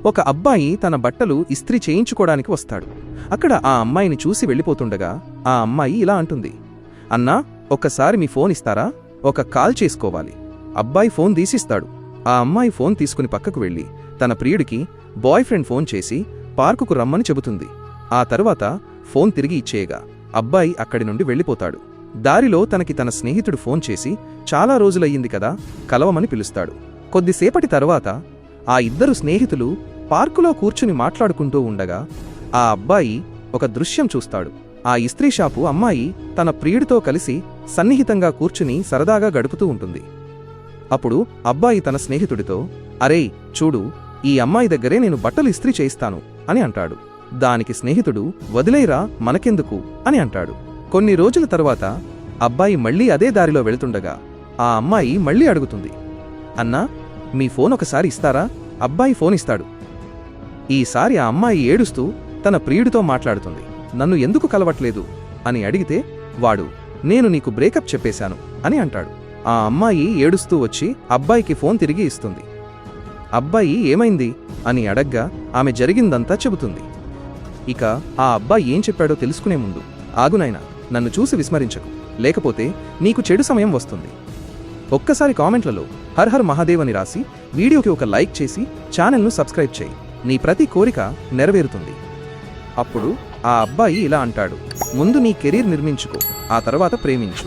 ఒక అబ్బాయి తన బట్టలు ఇస్త్రీ చేయించుకోవడానికి వస్తాడు. అక్కడ ఆ అమ్మాయిని చూసి వెళ్ళిపోతుండగా ఆ అమ్మాయి ఇలా అంటుంది, అన్నా ఒక్కసారి మీ ఫోన్ ఇస్తారా, ఒక కాల్ చేసుకోవాలి. అబ్బాయి ఫోన్ తీసిస్తాడు. ఆ అమ్మాయి ఫోన్ తీసుకుని పక్కకు వెళ్ళి తన ప్రియుడికి బాయ్ ఫ్రెండ్ ఫోన్ చేసి పార్కుకు రమ్మని చెబుతుంది. ఆ తరువాత ఫోన్ తిరిగి ఇచ్చేయగా అబ్బాయి అక్కడి నుండి వెళ్ళిపోతాడు. దారిలో తనకి తన స్నేహితుడు ఫోన్ చేసి చాలా రోజులయ్యింది కదా, కలవమని పిలుస్తాడు. కొద్దిసేపటి తరువాత ఆ ఇద్దరు స్నేహితులు పార్కులో కూర్చుని మాట్లాడుకుంటూ ఉండగా ఆ అబ్బాయి ఒక దృశ్యం చూస్తాడు. ఆ ఇస్త్రీ షాపు అమ్మాయి తన ప్రియుడితో కలిసి సన్నిహితంగా కూర్చుని సరదాగా గడుపుతూ ఉంటుంది. అప్పుడు అబ్బాయి తన స్నేహితుడితో, అరేయ్ చూడు, ఈ అమ్మాయి దగ్గరే నేను బట్టలు ఇస్త్రీ చేయిస్తాను అని అంటాడు. దానికి స్నేహితుడు, వదిలేరా మనకెందుకు అని అంటాడు. కొన్ని రోజుల తరువాత అబ్బాయి మళ్లీ అదే దారిలో వెళుతుండగా ఆ అమ్మాయి మళ్లీ అడుగుతుంది, అన్నా మీ ఫోన్ ఒకసారి ఇస్తారా. అబ్బాయి ఫోన్ ఇస్తాడు. ఈసారి ఆ అమ్మాయి ఏడుస్తూ తన ప్రియుడితో మాట్లాడుతుంది. నన్ను ఎందుకు కలవట్లేదు అని అడిగితే వాడు, నేను నీకు బ్రేకప్ చెప్పేశాను అని అంటాడు. ఆ అమ్మాయి ఏడుస్తూ వచ్చి అబ్బాయికి ఫోన్ తిరిగి ఇస్తుంది. అబ్బాయి ఏమైంది అని అడగ్గా ఆమె జరిగిందంతా చెబుతుంది. ఇక ఆ అబ్బాయి ఏం చెప్పాడో తెలుసుకునే ముందు, ఆగునైనా నన్ను చూసి విస్మరించకు, లేకపోతే నీకు చెడు సమయం వస్తుంది. ఒక్కసారి కామెంట్లలో హర్ హర్ మహాదేవ్ అని రాసి వీడియోకి ఒక లైక్ చేసి ఛానల్ను సబ్స్క్రైబ్ చేయి. నీ ప్రతి కోరిక నెరవేరుతుంది. అప్పుడు ఆ అబ్బాయి ఇలా అంటాడు, ముందు నీ కెరీర్ నిర్మించుకో, ఆ తర్వాత ప్రేమించు.